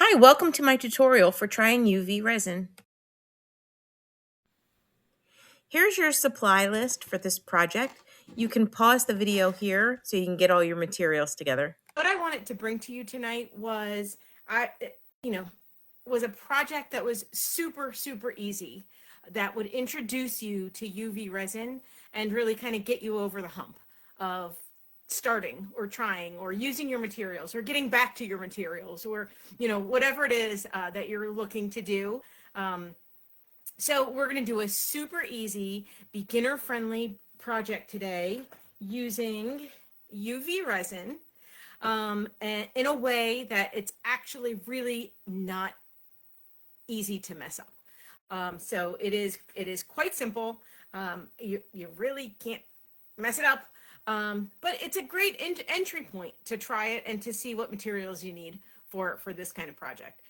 Hi, welcome to my tutorial for trying UV resin. Here's your supply list for this project. You can pause the video here so you can get all your materials together. What I wanted to bring to you tonight was, was a project that was super easy that would introduce you to UV resin and really kind of get you over the hump of starting or trying or using your materials or getting back to your materials or whatever it is that you're looking to do. So we're going to do a super easy beginner friendly project today using UV resin and in a way that it's actually really not easy to mess up. So it is quite simple. You really can't mess it up. But it's a great entry point to try it and to see what materials you need for this kind of project.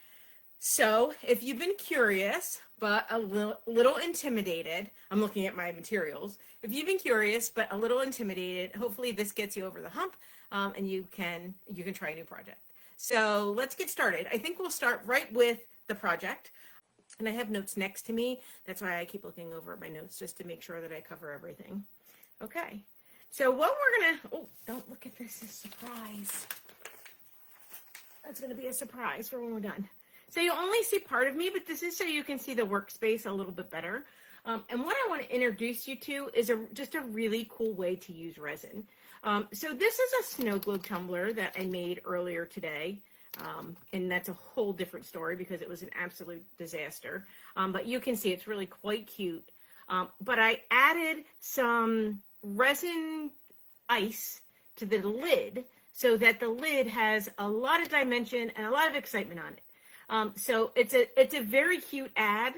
So if you've been curious, but a little intimidated, I'm looking at my materials. If you've been curious, but a little intimidated, hopefully this gets you over the hump and you can try a new project. So let's get started. I think we'll start right with the project. And I have notes next to me. That's why I keep looking over at my notes just to make sure that I cover everything. Okay. So what we're going to, oh, don't look at this as a surprise. That's going to be a surprise for when we're done. So you'll only see part of me, but this is so you can see the workspace a little bit better. And what I want to introduce you to is just a really cool way to use resin. So this is a snow globe tumbler that I made earlier today. And that's a whole different story because it was an absolute disaster. But you can see it's really quite cute. But I added some resin ice to the lid so that the lid has a lot of dimension and a lot of excitement on it. So it's a very cute ad,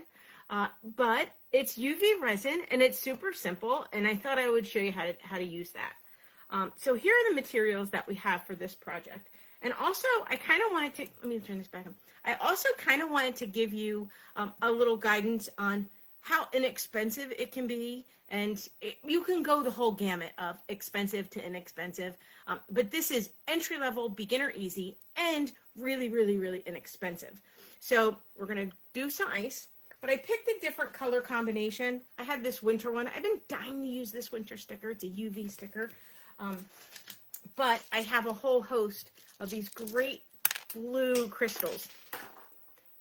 but it's UV resin and it's super simple. And I thought I would show you how to use that. So here are the materials that we have for this project. And also I kind of wanted to, let me turn this back on. I also kind of wanted to give you a little guidance on how inexpensive it can be. And you can go the whole gamut of expensive to inexpensive. But this is entry level, beginner easy, and really inexpensive. So we're going to do some ice, but I picked a different color combination. I had this winter one. I've been dying to use this winter sticker. It's a UV sticker. But I have a whole host of these great blue crystals.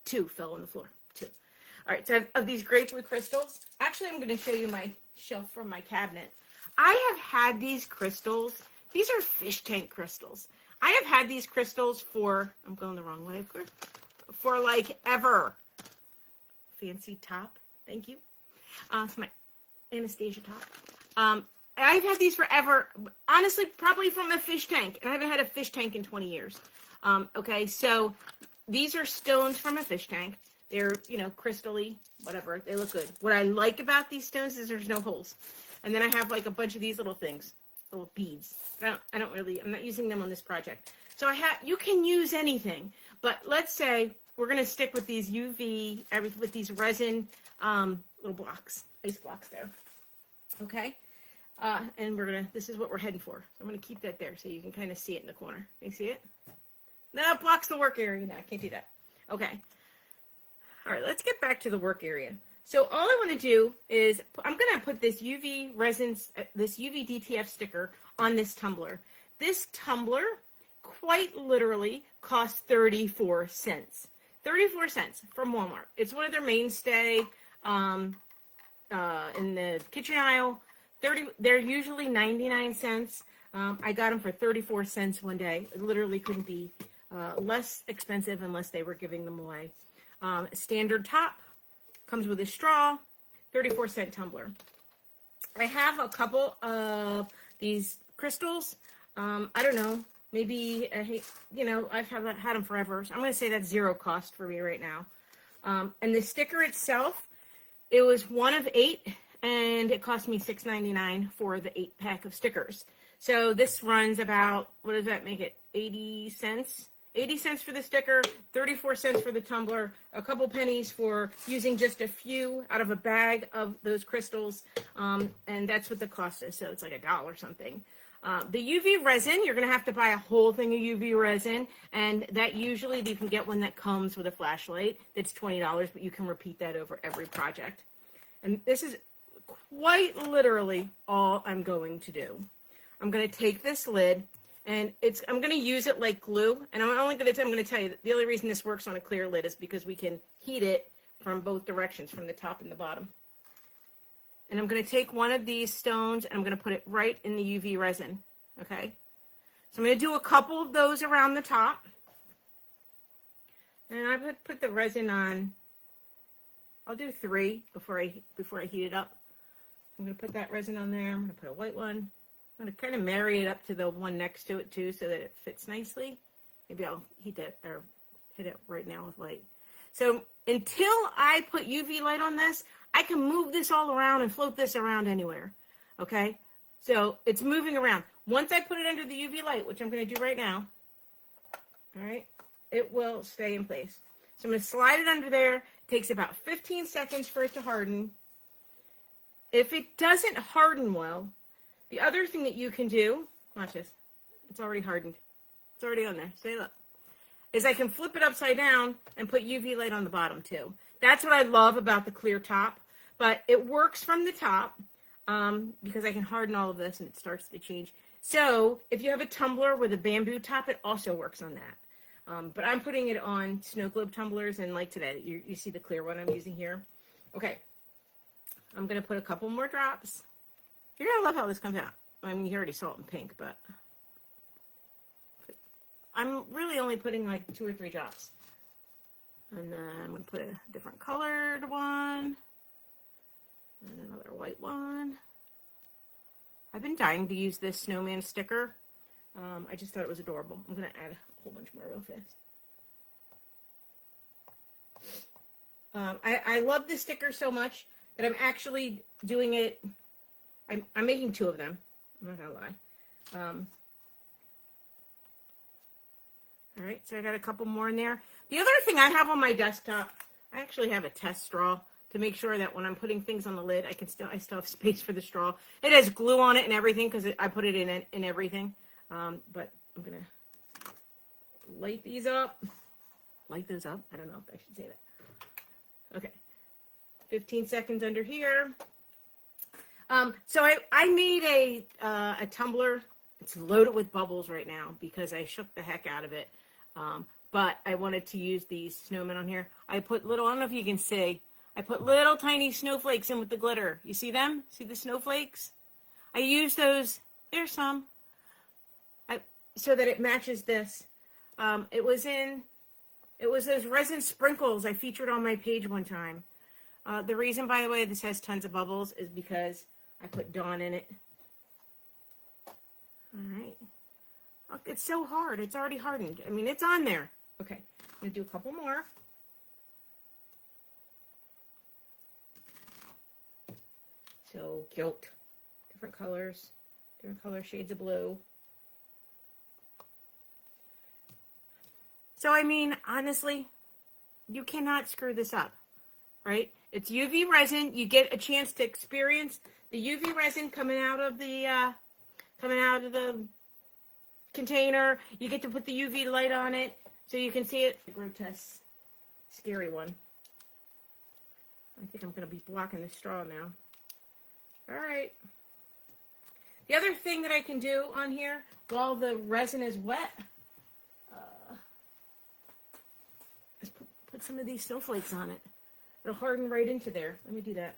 2 fell on the floor. 2. All right, so of these great blue crystals, actually I'm going to show you my shelf from my cabinet. I have had these crystals. These are fish tank crystals. I have had these crystals for, I'm going the wrong way, of course, for like ever. Fancy top, thank you. It's my Anastasia top. I've had these forever, honestly, probably from a fish tank, and I haven't had a fish tank in 20 years. Okay, so these are stones from a fish tank. They're, crystally, whatever. They look good. What I like about these stones is there's no holes. And then I have like a bunch of these little things, little beads. I'm not using them on this project. So you can use anything, but let's say we're going to stick with these UV, with these resin little blocks, ice blocks there. Okay. And this is what we're heading for. So I'm going to keep that there so you can kind of see it in the corner. Can you see it? No, it blocks the work area. No, I can't do that. Okay. All right, let's get back to the work area. So all I want to do is, I'm going to put this UV resin, this UV DTF sticker on this tumbler. This tumbler quite literally costs 34 cents. 34 cents from Walmart. It's one of their mainstay in the kitchen aisle. They're usually 99 cents. I got them for 34 cents one day. It literally couldn't be less expensive unless they were giving them away. Standard top, comes with a straw, 34-cent tumbler. I have a couple of these crystals. I don't know, maybe, I've had them forever. So I'm going to say that's zero cost for me right now. And the sticker itself, it was 1 of 8, and it cost me $6.99 for the 8-pack of stickers. So this runs about, what does that make it, 80 cents? 80 cents for the sticker, 34 cents for the tumbler, a couple pennies for using just a few out of a bag of those crystals, and that's what the cost is, so it's like $1 something. The UV resin, you're going to have to buy a whole thing of UV resin, and that usually you can get one that comes with a flashlight. That's $20, but you can repeat that over every project. And this is quite literally all I'm going to do. I'm going to take this lid, and I'm going to use it like glue, and I'm going to tell you that the only reason this works on a clear lid is because we can heat it from both directions, from the top and the bottom. And I'm going to take one of these stones and I'm going to put it right in the UV resin, okay? So I'm going to do a couple of those around the top. And I would put the resin on, I'll do 3 before I heat it up. I'm going to put that resin on there. I'm going to put a white one. I'm going to kind of marry it up to the one next to it too so that it fits nicely. Maybe I'll heat that or hit it right now with light. So until I put UV light on this, I can move this all around and float this around anywhere, okay? So it's moving around. Once I put it under the UV light, which I'm going to do right now, all right, it will stay in place. So I'm going to slide it under there. It takes about 15 seconds for it to harden. If it doesn't harden well, the other thing that you can do, watch this, it's already hardened. It's already on there. See, look. Is I can flip it upside down and put UV light on the bottom too. That's what I love about the clear top, but it works from the top because I can harden all of this and it starts to change. So if you have a tumbler with a bamboo top, it also works on that. But I'm putting it on snow globe tumblers, and like today, you see the clear one I'm using here. Okay, I'm going to put a couple more drops. You're going to love how this comes out. I mean, you already saw it in pink, but I'm really only putting like 2 or 3 drops. And then I'm going to put a different colored one. And another white one. I've been dying to use this snowman sticker. I just thought it was adorable. I'm going to add a whole bunch more real fast. I love this sticker so much that I'm actually doing it. I'm making 2 of them. I'm not going to lie. All right, so I got a couple more in there. The other thing I have on my desktop, I actually have a test straw to make sure that when I'm putting things on the lid, I still have space for the straw. It has glue on it and everything because I put it in everything. But I'm gonna light these up. Light those up. I don't know if I should say that. Okay, 15 seconds under here. So I made a tumbler. It's loaded with bubbles right now because I shook the heck out of it. But I wanted to use these snowmen on here. I put little, I don't know if you can see, I put little tiny snowflakes in with the glitter. You see them? See the snowflakes? I use those, there's some, so that it matches this. It was those resin sprinkles I featured on my page one time. The reason, by the way, this has tons of bubbles is because I put Dawn in it. All right. Look, it's so hard. It's already hardened. I mean, it's on there. Okay, I'm going to do a couple more. So cute. Different colors, different color shades of blue. So, I mean, honestly, you cannot screw this up, right? It's UV resin. You get a chance to experience the UV resin coming out of the container. You get to put the UV light on it so you can see it. The grotesque, scary one. I think I'm going to be blocking the straw now. All right. The other thing that I can do on here while the resin is wet is put some of these snowflakes on it. It'll harden right into there. Let me do that.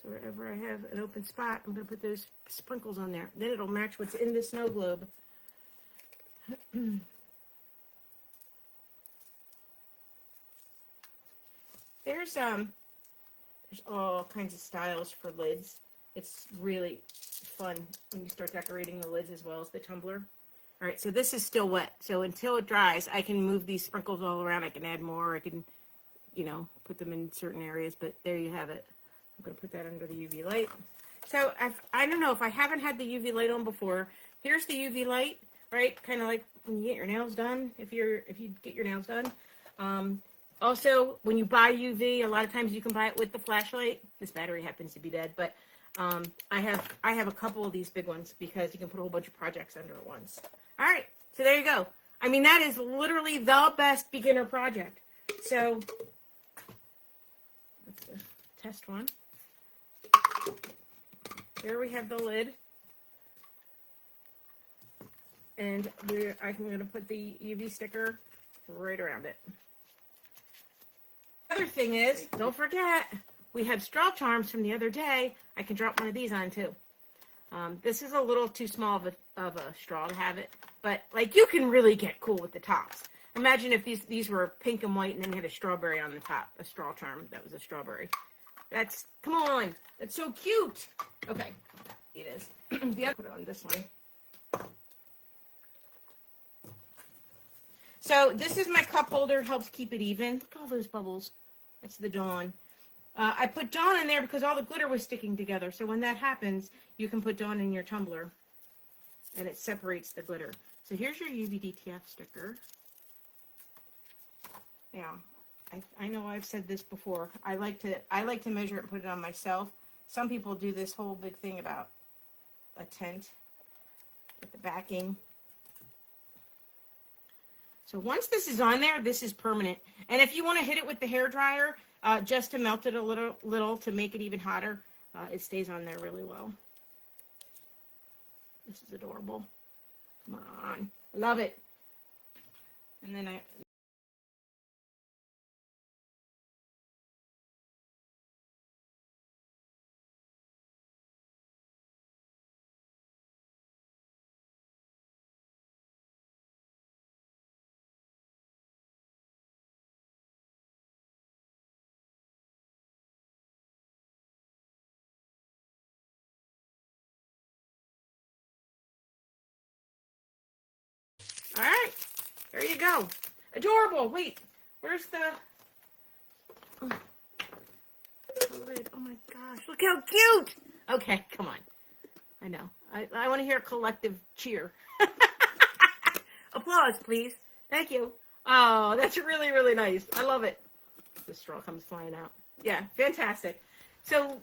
So wherever I have an open spot, I'm going to put those sprinkles on there. Then it'll match what's in the snow globe. There's all kinds of styles for lids. It's really fun when you start decorating the lids as well as the tumbler. All right, so this is still wet. So until it dries, I can move these sprinkles all around. I can add more. I can, put them in certain areas. But there you have it. I'm going to put that under the UV light. So I don't know if I haven't had the UV light on before. Here's the UV light, right? Kind of like when you get your nails done. If you get your nails done, Also, when you buy UV, a lot of times you can buy it with the flashlight. This battery happens to be dead, but I have a couple of these big ones because you can put a whole bunch of projects under it once. All right, so there you go. I mean, that is literally the best beginner project. So let's test one. Here we have the lid. And I'm going to put the UV sticker right around it. The other thing is, don't forget, we have straw charms from the other day. I can drop one of these on too. This is a little too small of a straw to have it, but like you can really get cool with the tops. Imagine if these were pink and white and then you had a strawberry on the top, a straw charm that was a strawberry. Come on, that's so cute. Okay, it is. The other, put it on this one. So this is my cup holder, helps keep it even. Look at all those bubbles. That's the Dawn. I put Dawn in there because all the glitter was sticking together. So when that happens, you can put Dawn in your tumbler and it separates the glitter. So here's your UV DTF sticker. Now, I know I've said this before. I like to measure it and put it on myself. Some people do this whole big thing about a tent with the backing. So once this is on there, this is permanent. And if you want to hit it with the hairdryer, just to melt it a little to make it even hotter, it stays on there really well. This is adorable. Come on. I love it. And then all right, there you go. Adorable. Wait, where's the lid? Oh my gosh, look how cute. Okay, come on. I know. I want to hear a collective cheer. Applause, please. Thank you. Oh, that's really, really nice. I love it. The straw comes flying out. Yeah, fantastic. So